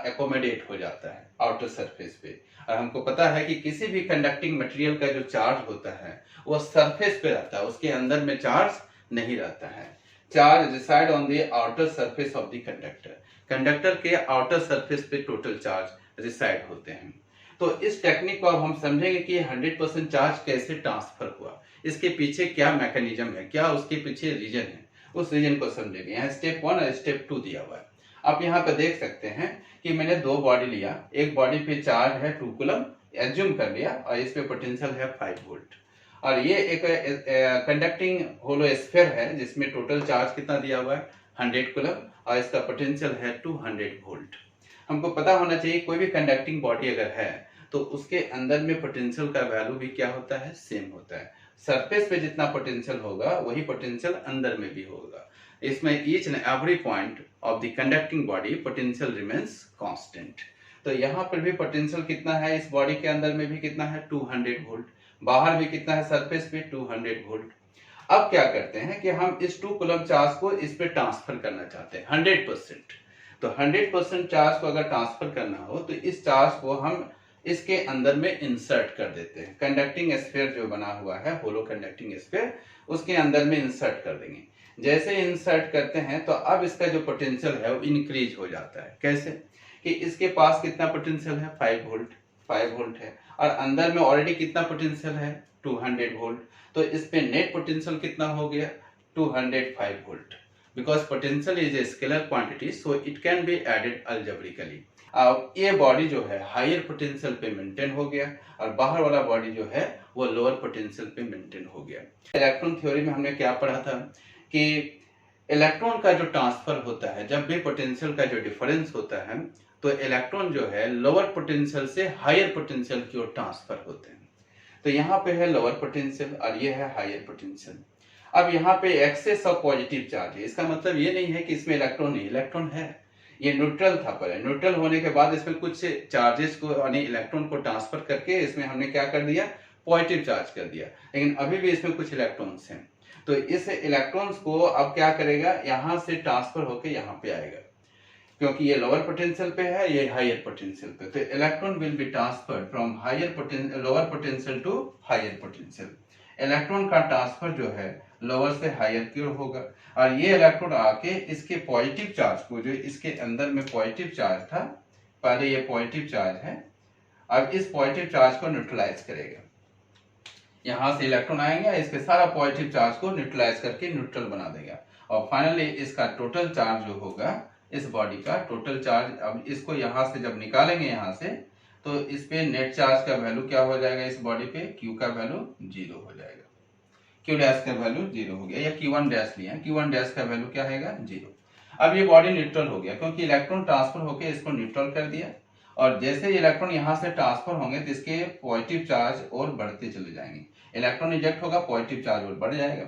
Speaker 1: एकोमोडेट हो जाता है आउटर सरफेस पे। और हमको पता है कि किसी भी कंडक्टिंग मटेरियल का जो चार्ज होता है वो सरफेस पे रहता है, उसके अंदर में चार्ज नहीं रहता है। Charge reside on the outer surface of the conductor. Conductor के आउटर सरफेस पे टोटल चार्ज रिसाइड होते हैं। तो इस टेक्निक को अब हम समझेंगे कि 100% चार्ज कैसे ट्रांसफर हुआ, इसके पीछे क्या मैकेनिज्म है, क्या उसके पीछे रीजन है, उस रीजन को समझेंगे। यहाँ स्टेप 1 और स्टेप 2 दिया हुआ है। आप यहाँ पे देख सकते हैं कि मैंने दो बॉडी लिया, एक बॉडी पे चार्ज है 2 कूलम एज्यूम कर लिया और इस पे पोटेंशियल है 5 वोल्ट, और ये एक कंडक्टिंग होलो स्फीयर है जिसमें टोटल चार्ज कितना दिया हुआ है 100 कूलम और इसका पोटेंशियल है 200 वोल्ट। हमको पता होना चाहिए कोई भी कंडक्टिंग बॉडी अगर है तो उसके अंदर में पोटेंशियल का वैल्यू भी क्या होता है, सेम होता है। सरफेस पे जितना पोटेंशियल होगा वही पोटेंशियल अंदर में भी होगा। इसमें each and every point of the conducting body potential remains constant. तो यहाँ पर भी पोटेंशियल कितना है, इस बॉडी के अंदर में भी कितना है 200 वोल्ट, बाहर भी कितना है सरफेस पे 200 वोल्ट। अब क्या करते हैं कि हम इस 2 कूलम चार्ज को इस पे ट्रांसफर करना चाहते हैं 100%। तो 100% चार्ज को अगर ट्रांसफर करना हो तो इस चार्ज को हम इसके अंदर में इंसर्ट कर देते हैं। कंडक्टिंग स्फीयर जो बना हुआ है, होलो कंडक्टिंग स्फीयर, उसके अंदर में इंसर्ट कर देंगे। जैसे इंसर्ट करते हैं तो अब इसका जो पोटेंशियल है वो इंक्रीज हो जाता है। कैसे कि इसके पास कितना पोटेंशियल है 5 वोल्ट है, और अंदर में ऑलरेडी कितना पोटेंशियल है 200 वोल्ट। तो इस पे नेट पोटेंशियल कितना हो गया 205 volt. Because potential is a scalar quantity so it can be added algebraically. अब ये बॉडी जो है हायर पोटेंशियल पे मेंटेन हो गया और बाहर वाला बॉडी जो है वो लोअर पोटेंशियल पे मेंटेन हो गया। इलेक्ट्रॉन थ्योरी में हमने क्या पढ़ा था कि इलेक्ट्रॉन का जो ट्रांसफर होता है, जब भी पोटेंशियल का जो डिफरेंस होता है तो इलेक्ट्रॉन जो है लोअर पोटेंशियल से हायर पोटेंशियल की ओर ट्रांसफर होते हैं। तो यहाँ पे है लोअर पोटेंशियल और ये है हायर पोटेंशियल। अब यहाँ पे एक्सेस ऑफ पॉजिटिव चार्ज है, इसका मतलब ये नहीं है कि इसमें इलेक्ट्रॉन नहीं, इलेक्ट्रॉन है। ये न्यूट्रल था पहले, न्यूट्रल होने के बाद इसमें कुछ चार्जेस को यानी इलेक्ट्रॉन को ट्रांसफर करके इसमें हमने क्या कर दिया पॉजिटिव चार्ज कर दिया, लेकिन अभी भी इसमें कुछ इलेक्ट्रॉन्स हैं। तो इस इलेक्ट्रॉन्स को अब क्या करेगा, यहाँ से ट्रांसफर होके यहाँ पे आएगा, क्योंकि ये लोअर पोटेंशियल पे है, ये हायर पोटेंशियल पे। तो electron will be transferred from lower potential to higher potential. Electron का ट्रांसफर जो है लोअर से हायर की ओर होगा, और ये इलेक्ट्रॉन आके इसके पॉजिटिव चार्ज को, जो इसके अंदर में पॉजिटिव चार्ज था, पहले ये पॉजिटिव चार्ज है, अब इस पॉजिटिव चार्ज को न्यूट्रलाइज करेगा। यहां से इलेक्ट्रॉन आएंगे, इसके सारा पॉजिटिव चार्ज को न्यूट्रलाइज करके न्यूट्रल बना देगा, और फाइनली इसका टोटल चार्ज जो होगा इस बॉडी का टोटल चार्ज, अब इसको यहां से जब निकालेंगे यहाँ से, तो इस पे नेट चार्ज का वैल्यू क्या हो जाएगा, इस बॉडी पे Q का वैल्यू 0 हो जाएगा। Q डैश का वैल्यू 0 हो गया, या Q1 डैश लिया, Q1 डैश का वैल्यू क्या है 0। अब ये बॉडी न्यूट्रल हो गया, क्योंकि इलेक्ट्रॉन ट्रांसफर होकर इसको न्यूट्रल कर दिया, और जैसे इलेक्ट्रॉन यहाँ से ट्रांसफर होंगे तो इसके पॉजिटिव चार्ज और बढ़ते चले जाएंगे। इलेक्ट्रॉन इजेक्ट होगा, पॉजिटिव चार्ज और बढ़ जाएगा।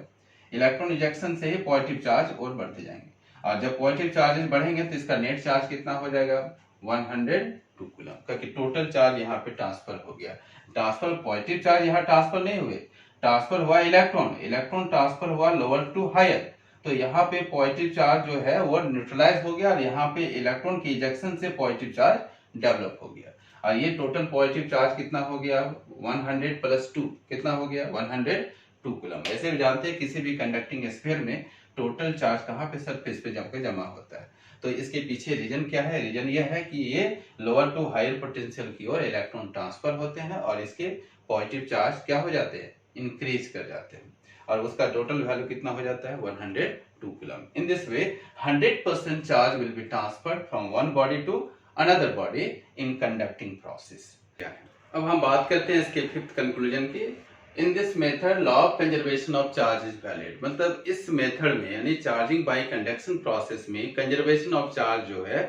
Speaker 1: इलेक्ट्रॉन इजेक्शन से ही पॉजिटिव चार्ज और बढ़ते जाएंगे, और जब पॉजिटिव चार्जेस बढ़ेंगे तो इसका नेट चार्ज कितना हो जाएगा 102 कूलम, क्योंकि टोटल चार्ज यहाँ पे ट्रांसफर हो गया। ट्रांसफर पॉजिटिव चार्ज यहाँ ट्रांसफर नहीं हुए, ट्रांसफर हुआ इलेक्ट्रॉन ट्रांसफर हुआ लोअर टू हायर, तो यहाँ पे पॉजिटिव चार्ज जो है वो न्यूट्रलाइज हो गया, और यहाँ पे इलेक्ट्रॉन की इजेक्शन से पॉजिटिव चार्ज डेवलप हो गया, और ये टोटल पॉजिटिव चार्ज कितना हो गया 100 प्लस 2 कितना हो गया 102 कूलम। ऐसे भी जानते हैं किसी भी कंडक्टिंग स्फीयर में टोटल चार्ज कहाँ पे सरफेस पे जमा होता है। तो इसके पीछे रीजन क्या है, रीजन ये है कि ये लोअर टू हायर पोटेंशियल की ओर इलेक्ट्रॉन ट्रांसफर होते हैं, और इसके पॉजिटिव चार्ज क्या हो जाते हैं इंक्रीज कर जाते हैं, और उसका टोटल वैल्यू कितना हो जाता है 102 coulomb. In this way 100% charge will be transferred from one body to another body in conducting process. क्या है, अब हम बात करते हैं इसके फिफ्थ कंक्लूजन की। In this method law of conservation of charge is valid, मतलब इस मेथड में यानी चार्जिंग बाय कंडक्शन प्रोसेस में कंजर्वेशन ऑफ चार्ज जो है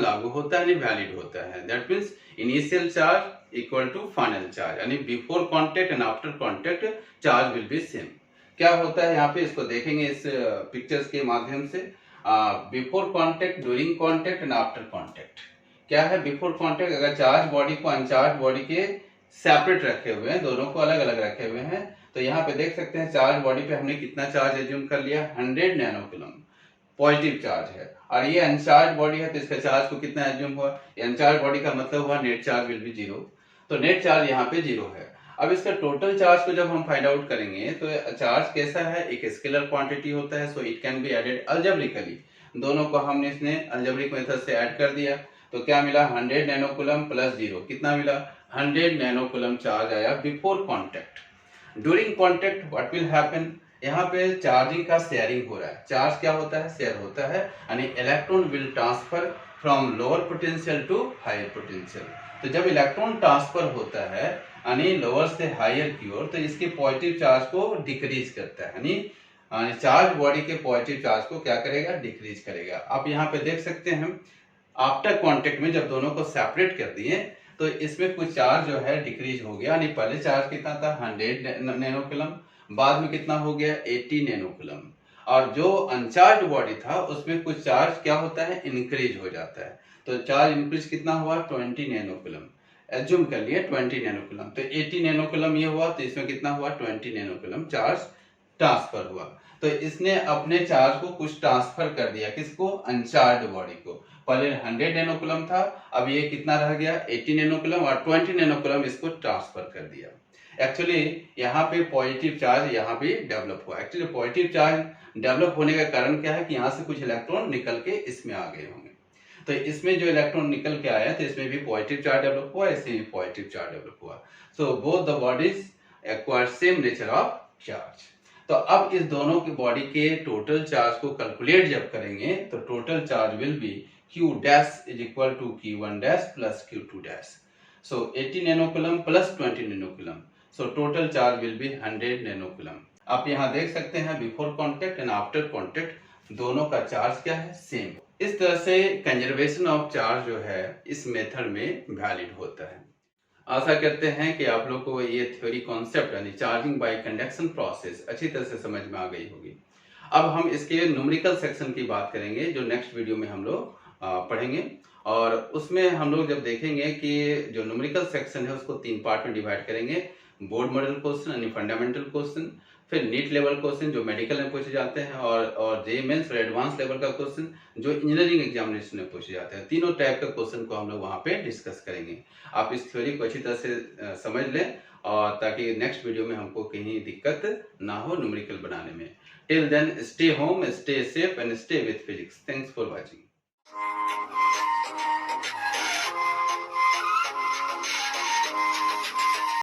Speaker 1: लागू होता है, वैलिड होता है। That means initial charge equal to final charge, यानी before contact and after contact charge will be same. क्या होता है यहाँ पे, इसको देखेंगे इस पिक्चर्स के माध्यम से। Before contact, during contact and after contact. क्या है बिफोर कांटेक्ट, अगर चार्ज बॉडी को अनचार्ज बॉडी के सेपरेट रखे हुए हैं, दोनों को अलग अलग रखे हुए हैं, तो यहाँ पे देख सकते हैं चार्ज बॉडी पे हमने कितना चार्ज एज्यूम कर लिया 100 नैनो कूलम पॉजिटिव चार्ज है, और ये अनचार्ज बॉडी है तो इसका चार्ज को कितना एज्यूम हुआ, अनचार्ज बॉडी का मतलब हुआ नेट चार्ज विल बी 0, तो नेट चार्ज यहाँ पे 0 है। अब इसका टोटल चार्ज को जब हम फाइंड आउट करेंगे तो चार्ज कैसा है, एक स्केलर क्वांटिटी होता है, so it can be added algebraically. दोनों को हमने इसने अलजेब्रिक मेथड से ऐड कर दिया, तो क्या मिला 100 नैनो कूलम प्लस 0 कितना मिला 100 नैनो कूलम चार्ज आया before contact. During contact what will happen, यहाँ पे चार्जिंग का शेयरिंग हो रहा है। चार्ज क्या होता है, शेयर होता है, यानी electron will transfer from lower potential to higher potential. तो जब इलेक्ट्रॉन ट्रांसफर होता है यानी लोअर से हायर की ओर, तो इसके पॉजिटिव चार्ज को डिक्रीज करता है, यानी चार्ज बॉडी के पॉजिटिव चार्ज को क्या करेगा, डिक्रीज करेगा। आप यहाँ पे देख सकते हैं आफ्टर कांटेक्ट में जब दोनों को सेपरेट कर दिए तो इसमें कुछ चार्ज जो है डिक्रीज हो गया, यानी पहले चार्ज कितना था 100 नैनो कूलम, बाद में कितना हो गया 80 नैनो कूलम, और जो अनचार्ज बॉडी था उसमें कुछ चार्ज क्या होता है, इंक्रीज हो जाता है। तो चार्ज इंक्रीज कितना हुआ, 20 नैनो कूलम, एज्यूम कर लिए 20 नैनो कूलम। तो 80 नैनो कूलम ये हुआ, तो इसमें कितना हुआ, 20 नैनो कूलम चार्ज ट्रांसफर हुआ। तो इसने अपने चार्ज को कुछ ट्रांसफर कर दिया, किसको, अनचार्ज बॉडी को। पहले 100 नैनो कूलम था, अब ये कितना रह गया, 80 नैनो कूलम, और 20 नैनो कूलम इसको ट्रांसफर कर दिया। एक्चुअली यहाँ पे पॉजिटिव चार्ज यहाँ पे डेवलप हुआ। एक्चुअली पॉजिटिव चार्ज डेवलप होने का कारण क्या है कि यहाँ से कुछ इलेक्ट्रॉन निकल के इसमें आ गए होंगे। तो इसमें जो इलेक्ट्रॉन निकल के आया तो इसमें भी पॉजिटिव चार्ज डेवलप हुआ, इसमें भी पॉजिटिव चार्ज डेवलप हुआ। So both the bodies acquire same nature of charge. तो अब इस दोनों की बॉडी के टोटल चार्ज को कैलकुलेट जब करेंगे तो total charge will be Q dash is equal to Q1 dash plus Q2 dash. So 80 nano coulomb plus 20 nano coulomb, so total charge will be 100 nano coulomb. आप यहाँ देख सकते हैं before contact and after contact दोनों का charge क्या है, same. इस तरह से कंजर्वेशन ऑफ चार्ज जो है इस मेथड में वैलिड होता है। आशा करते हैं कि आप लोग को ये थ्योरी कॉन्सेप्ट यानी चार्जिंग बाय कंडक्शन प्रोसेस अच्छी तरह से समझ में आ गई होगी। अब हम इसके न्यूमेरिकल सेक्शन की बात करेंगे जो नेक्स्ट वीडियो में हम लोग पढ़ेंगे, और उसमें हम लोग जब देखेंगे कि जो न्यूमेरिकल सेक्शन है उसको 3 पार्ट में डिवाइड करेंगे, बोर्ड मॉडल क्वेश्चन यानी फंडामेंटल क्वेश्चन, फिर नीट लेवल क्वेश्चन जो मेडिकल में पूछे जाते हैं, और जेईई मेंस और एडवांस लेवल का क्वेश्चन जो इंजीनियरिंग एग्जामिनेशन में पूछे जाते हैं। तीनों टाइप का क्वेश्चन को हम लोग वहाँ पे डिस्कस करेंगे। आप इस थ्योरी को अच्छी तरह से समझ लें, और ताकि नेक्स्ट वीडियो में हमको कहीं दिक्कत ना हो न्यूमेरिकल बनाने में। Till then stay home, stay safe and stay with physics. Thanks for watching.